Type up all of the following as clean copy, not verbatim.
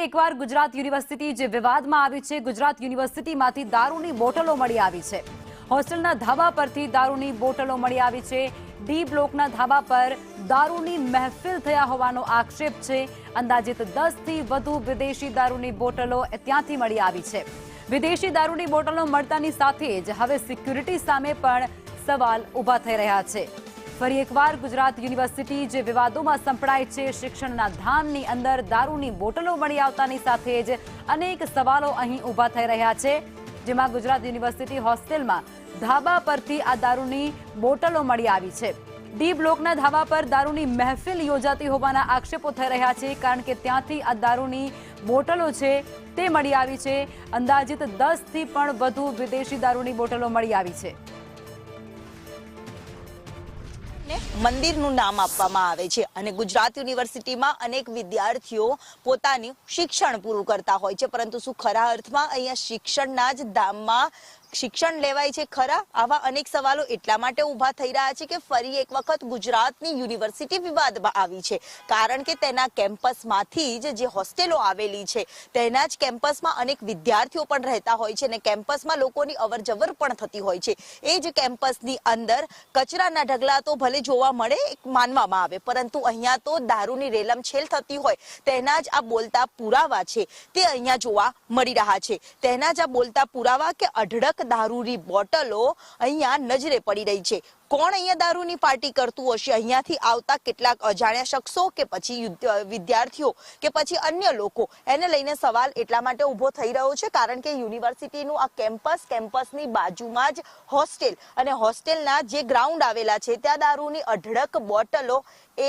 એકવાર ગુજરાત યુનિવર્સિટી જે વિવાદમાં આવી છે। ગુજરાત યુનિવર્સિટીમાંથી દારૂની બોટલો મળી આવી છે। હોસ્ટેલના ધાબા પરથી દારૂની બોટલો મળી આવી છે। ડી બ્લોકના ધાબા પર દારૂની મહેફિલ થયા હોવાનો આક્ષેપ છે। અંદાજિત 10 થી વધુ વિદેશી દારૂની બોટલો ત્યાંથી મળી આવી છે। વિદેશી દારૂની બોટલો મળતાની સાથે જ હવે સિક્યુરિટી સામે પણ સવાલ ઊભા થઈ રહ્યા છે। ફરી એકવાર ગુજરાત યુનિવર્સિટી જે વિવાદોમાં સંપડાય છે। શિક્ષણના ધામની અંદર દારૂની બોટલો મળી આવતાની સાથે જ અનેક સવાલો અહીં ઊભા થઈ રહ્યા છે। જેમાં ગુજરાત યુનિવર્સિટી હોસ્ટેલમાં ધાબા પરથી આ દારૂની બોટલો મળી આવી છે। ડી બ્લોકના ધાબા પર દારૂની મહેફિલ યોજાતી હોવાના આક્ષેપો થઈ રહ્યા છે, કારણ કે ત્યાંથી આ દારૂની બોટલો છે તે મળી આવી છે। અંદાજિત 10 થી પણ વધુ વિદેશી દારૂની બોટલો મળી આવી છે। મંદિરનું નામ આપવામાં આવે છે અને ગુજરાત યુનિવર્સિટીમાં અનેક વિદ્યાર્થીઓ પોતાનું શિક્ષણ પૂરું કરતા હોય છે, પરંતુ શું ખરા અર્થમાં અહીંયા શિક્ષણના જ ધામમાં શિક્ષણ લેવાય છે ખરા? આવા અનેક સવાલો એટલા માટે ઊભા થઈ રહ્યા છે કે ફરી એક વખત ગુજરાતની યુનિવર્સિટી વિવાદમાં આવી છે, કારણ કે તેના કેમ્પસમાંથી જ જે હોસ્ટેલો આવેલી છે તેના જ કેમ્પસમાં અનેક વિદ્યાર્થીઓ પણ રહેતા હોય છે અને કેમ્પસમાં લોકોની અવરજવર પણ થતી હોય છે। એ જ કેમ્પસની અંદર કચરાના ઢગલા તો ભલે જોવા મળે માનવામાં આવે, પરંતુ અહીંયા તો દારૂની રેલમછેલ થતી હોય તેના જ આ બોલતા પુરાવા છે તે અહીંયા જોવા મળી રહ્યા છે। તેના જ આ બોલતા પુરાવા કે અઢળક દારૂની બોટલો અહીંયા નજરે પડી રહી છે। કોણ અહીંયા દારૂની પાર્ટી કરતું હશે? અહીંયાથી આવતા કેટલાક અજાણ્યા શખ્સો કે પછી વિદ્યાર્થીઓ કે પછી અન્ય લોકો? એને લઈને સવાલ એટલા માટે ઊભો થઈ રહ્યો છે કારણ કે યુનિવર્સિટીનું આ કેમ્પસની બાજુમાં જ હોસ્ટેલ અને હોસ્ટેલના જે ગ્રાઉન્ડ આવેલા છે ત્યાં દારૂની અઢળક બોટલો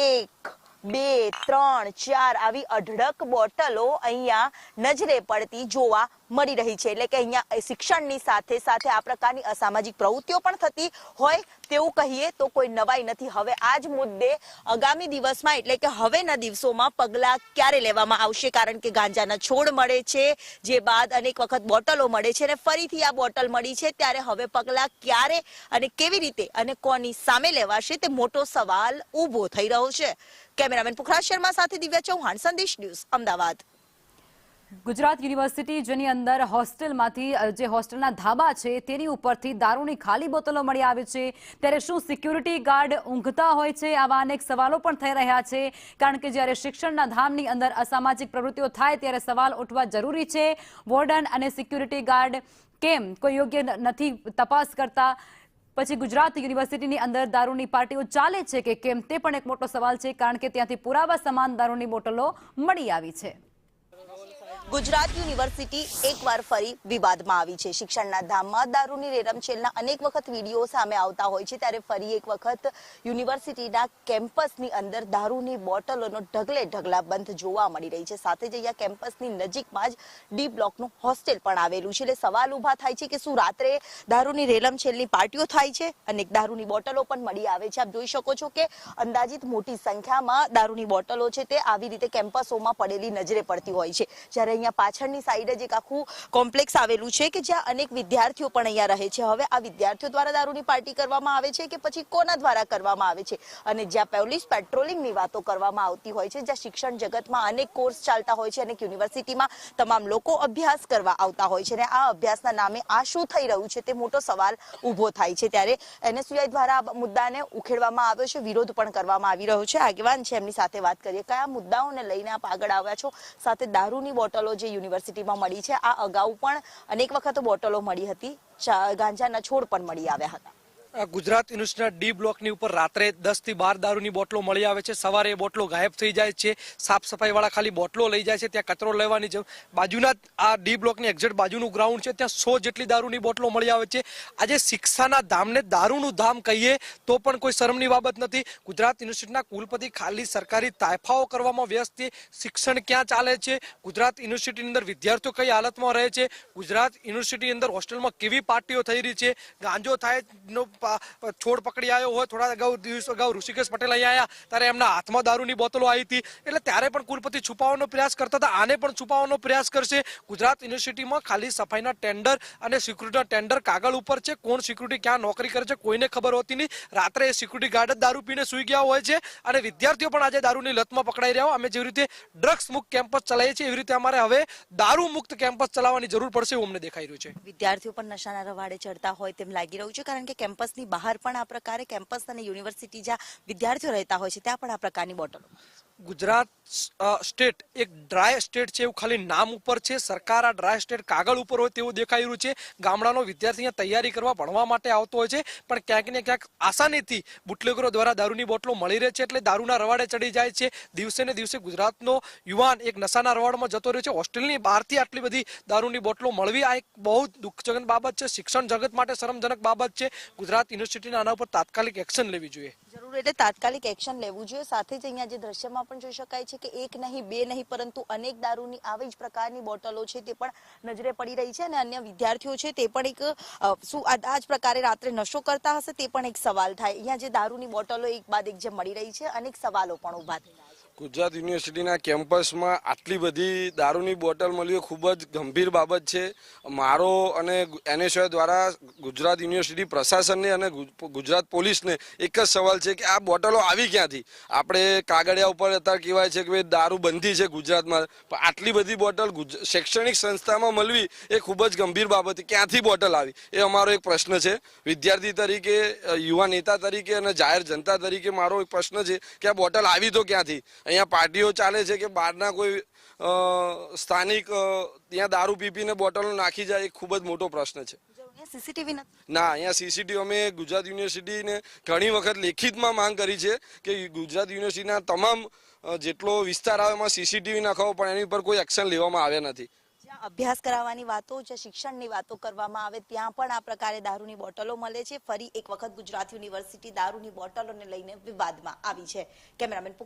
1, 2, 3, 4 આવી અઢળક બોટલો અહીંયા નજરે પડતી જોવા મળી રહી છે। એટલે કે અહીંયા શિક્ષણની સાથે સાથે આ પ્રકારની અસામાજિક પ્રવૃત્તિઓ પણ થતી હોય તેવું કહીએ તો કોઈ નવાઈ નથી। હવે આ જ મુદ્દે આગામી દિવસમાં એટલે કે હવેના દિવસોમાં પગલાં ક્યારે લેવામાં આવશે? કારણ કે ગાંજાના છોડ મળે છે, જે બાદ અનેક વખત બોટલો મળે છે અને ફરીથી આ બોટલ મળી છે, ત્યારે હવે પગલાં ક્યારે અને કેવી રીતે અને કોની સામે લેવાશે તે મોટો સવાલ ઊભો થઈ રહ્યો છે। કેમેરામેન પુખરાજ શર્મા સાથે દિવ્યા ચૌહાણ, સંદેશ ન્યૂઝ, અમદાવાદ। ગુજરાત યુનિવર્સિટી જેની અંદર હોસ્ટેલમાંથી જે હોસ્ટેલના ધાબા છે તેની ઉપરથી દારૂની ખાલી બોટલો મળી આવી છે, ત્યારે શું સિક્યુરિટી ગાર્ડ ઊંઘતા હોય છે? આવા અનેક સવાલો પણ થઈ રહ્યા છે, કારણ કે જ્યારે શિક્ષણના ધામની અંદર અસામાજિક પ્રવૃત્તિઓ થાય ત્યારે સવાલ ઉઠવા જરૂરી છે। વોર્ડન અને સિક્યુરિટી ગાર્ડ કેમ કોઈ યોગ્ય નથી તપાસ કરતા? પછી ગુજરાત યુનિવર્સિટીની અંદર દારૂની પાર્ટીઓ ચાલે છે કે કેમ, તે પણ એક મોટો સવાલ છે, કારણ કે ત્યાંથી પુરાવા સમાન દારૂની બોટલો મળી આવી છે। ગુજરાત યુનિવર્સિટી એકવાર ફરી વિવાદમાં આવી છે। શિક્ષણના ધામમાં દારૂની રેલમછેલના અનેક વખત વિડીયો સામે આવતા હોય છે, ત્યારે ફરી એક વખત યુનિવર્સિટીના કેમ્પસની અંદર દારૂની બોટલોનો ઢગલે ઢગલા બંધ જોવા મળી રહી છે। સાથે જ અહીંયા કેમ્પસની નજીકમાં જ ડી બ્લોકનું હોસ્ટેલ પણ આવેલું છે। એટલે સવાલ ઊભા થાય છે કે શું રાત્રે દારૂની રેલમછેલની પાર્ટીઓ થાય છે અને દારૂની બોટલો પણ મળી આવે છે? આપ જોઈ શકો છો કે અંદાજિત મોટી સંખ્યામાં દારૂની બોટલો છે તે આવી રીતે કેમ્પસોમાં પડેલી નજરે પડતી હોય છે। જ્યારે અહીંયા પાછળની સાઈડ જ એક આખું કોમ્પ્લેક્સ આવેલું છે કે જ્યાં અનેક વિદ્યાર્થીઓ પણ અહીંયા રહે છે। હવે આ વિદ્યાર્થીઓ દ્વારા દારૂની પાર્ટી કરવામાં આવે છે કે પછી કોના દ્વારા કરવામાં આવે છે? અને જ્યાં પોલીસ પેટ્રોલિંગની વાતો કરવામાં આવતી હોય છે, જ્યાં શિક્ષણ જગતમાં અનેક કોર્સ ચાલતા હોય છે, અનેક યુનિવર્સિટીમાં તમામ લોકો અભ્યાસ કરવા આવતા હોય છે, અને આ અભ્યાસના નામે આ શું થઈ રહ્યું છે તે મોટો સવાલ ઊભો થાય છે। ત્યારે NSUI દ્વારા આ મુદ્દાને ઉખેડવામાં આવ્યો છે, વિરોધ પણ કરવામાં આવી રહ્યો છે। આગેવાન છે, એમની સાથે વાત કરીએ। કયા મુદ્દાઓને લઈને આપ આગળ આવ્યા છો? સાથે દારૂની બોટલો જે યુનિવર્સિટીમાં મળી છે, આ અગાઉ પણ અનેક વખત બોટલો મળી હતી, ગાંજાના છોડ પણ મળી આવ્યા હતા। ગુજરાત યુનિવર્સિટીના ડી બ્લોકની ઉપર રાત્રે 10 થી 12 દારૂની બોટલો મળી આવે છે। સવારે એ બોટલો ગાયબ થઈ જાય છે। સાફ સફાઈ વાળા ખાલી બોટલો લઈ જાય છે, ત્યાં કચરો લેવાની જરૂર। બાજુના આ ડી બ્લોકની એક્ઝેક્ટ બાજુનું ગ્રાઉન્ડ છે, ત્યાં 100 જેટલી દારૂની બોટલો મળી આવે છે। આજે શિક્ષાના ધામને દારૂનું ધામ કહીએ તો પણ કોઈ શરમની બાબત નથી। ગુજરાત યુનિવર્સિટીના કુલપતિ ખાલી સરકારી તાયફાઓ કરવામાં વ્યસ્ત છે। શિક્ષણ ક્યાં ચાલે છે? ગુજરાત યુનિવર્સિટીની અંદર વિદ્યાર્થીઓ કઈ હાલતમાં રહે છે? ગુજરાત યુનિવર્સિટીની અંદર હોસ્ટેલમાં કેવી પાર્ટીઓ થઈ રહી છે? ગાંજો થાય છોડ પકડી આવ્યો હોય, થોડા દિવસ અગાઉ ઋષિકેશ પટેલ અહીંયા આવ્યા ત્યારે એમના હાથમાં દારૂની બોટલો આવી હતી, એટલે ત્યારે પણ કુલપતિ છુપાવવાનો પ્રયાસ કરતા હતા. આને પણ છુપાવવાનો પ્રયાસ કરશે. ગુજરાત યુનિવર્સિટીમાં ખાલી સફાઈના ટેન્ડર અને સિક્યુરિટીના ટેન્ડર કાગળ ઉપર છે. કોણ સિક્યુરિટી ક્યાં નોકરી કરે છે કોઈને ખબર હોતી નહીં. રાત્રે સિક્યુરિટી ગાર્ડ જ દારૂ પીને સુઈ ગયા હોય છે અને વિદ્યાર્થીઓ પણ આજે દારૂની લતમાં પકડાઈ રહ્યા હોય. અમે જેવી રીતે ડ્રગ્સ મુક્ત કેમ્પસ ચલાવીએ છીએ એવી રીતે અમારે હવે દારૂ મુક્ત કેમ્પસ ચલાવવાની જરૂર પડશે એવું અમને દેખાઈ રહ્યું છે. વિદ્યાર્થીઓ પણ નશાના રવાડે ચડતા હોય તેમ લાગી રહ્યું છે, કારણ કે કેમ્પસની બહાર પણ આ પ્રકારે, કેમ્પસ અને યુનિવર્સિટી જ્યાં વિદ્યાર્થીઓ રહેતા હોય છે ત્યાં પણ આ પ્રકારની બોટલો. ગુજરાત સ્ટેટ એક ડ્રાય સ્ટેટ છે એવું ખાલી નામ ઉપર છે. સરકાર આ ડ્રાય સ્ટેટ કાગળ ઉપર હોય તેવું દેખાઈ રહ્યું છે. ગામડાનો વિદ્યાર્થી અહીંયા તૈયારી કરવા ભણવા માટે આવતો હોય છે, પણ ક્યાંક ને ક્યાંક આસાનીથી બુટલેગરો દ્વારા દારૂની બોટલો મળી રહે છે, એટલે દારૂના રવાડે ચડી જાય છે. દિવસે ને દિવસે ગુજરાતનો યુવાન એક નશાના રવાડમાં જતો રહ્યો છે. હોસ્ટેલની બહારથી આટલી બધી દારૂની બોટલો મળવી આ એક બહુ દુઃખજનક બાબત છે. શિક્ષણ જગત માટે શરમજનક બાબત છે. ગુજરાત યુનિવર્સિટીના આના ઉપર તાત્કાલિક એક્શન લેવી જોઈએ. જરૂર એટલે તાત્કાલિક એક્શન લેવું જોઈએ. સાથે જ અહીંયા જે દ્રશ્યમાં પણ જોઈ શકાય છે કે એક નહીં બે નહીં પરંતુ અનેક દારૂની આવી જ પ્રકારની બોટલો છે તે પણ નજરે પડી રહી છે અને અન્ય વિદ્યાર્થીઓ છે તે પણ એક શું આ જ પ્રકારે રાત્રે નશો કરતા હશે તે પણ એક સવાલ થાય. અહીંયા જે દારૂની બોટલો એક બાદ એક જે મળી રહી છે અનેક સવાલો પણ ઉભા થઈ રહ્યા છે. ગુજરાત યુનિવર્સિટીના કેમ્પસમાં આટલી બધી દારૂની બોટલ મળવી ખૂબ જ ગંભીર બાબત છે. મારો અને એનએસયુઆઈ દ્વારા ગુજરાત યુનિવર્સિટી પ્રશાસનને અને ગુજરાત પોલીસને એક જ સવાલ છે કે આ બોટલો આવી ક્યાંથી? આપણે કાગળિયા ઉપર અત્યારે કહેવાય છે કે ભાઈ દારૂ બંધી છે ગુજરાતમાં, પણ આટલી બધી બોટલ શૈક્ષણિક સંસ્થામાં મળવી એ ખૂબ જ ગંભીર બાબત. ક્યાંથી બોટલ આવી એ અમારો એક પ્રશ્ન છે. વિદ્યાર્થી તરીકે, યુવા નેતા તરીકે અને જાહેર જનતા તરીકે મારો એક પ્રશ્ન છે કે આ બોટલ આવી તો ક્યાંથી? અહીંયા પાર્ટીઓ ચાલે છે કે બહારના કોઈ સ્થાનિક ત્યાં દારૂ પીપીને બોટલો નાખી જાય, એ ખૂબ જ મોટો પ્રશ્ન છે. સીસીટીવી ના, અહીંયા સીસીટીવી અમે ગુજરાત યુનિવર્સિટીને ઘણી વખત લેખિતમાં માંગ કરી છે કે ગુજરાત યુનિવર્સિટીના તમામ જેટલો વિસ્તાર આવે એમાં સીસીટીવી નાખાવો, પણ એની પર કોઈ એક્શન લેવામાં આવ્યા નથી. અભ્યાસ કરાવવાની વાતો, જે શિક્ષણની વાતો કરવામાં આવે ત્યાં પણ આ પ્રકારે દારૂની બોટલો મળે છે. ફરી એક વખત ગુજરાત યુનિવર્સિટી દારૂની બોટલોને લઈને વિવાદમાં આવી છે. કેમેરામેન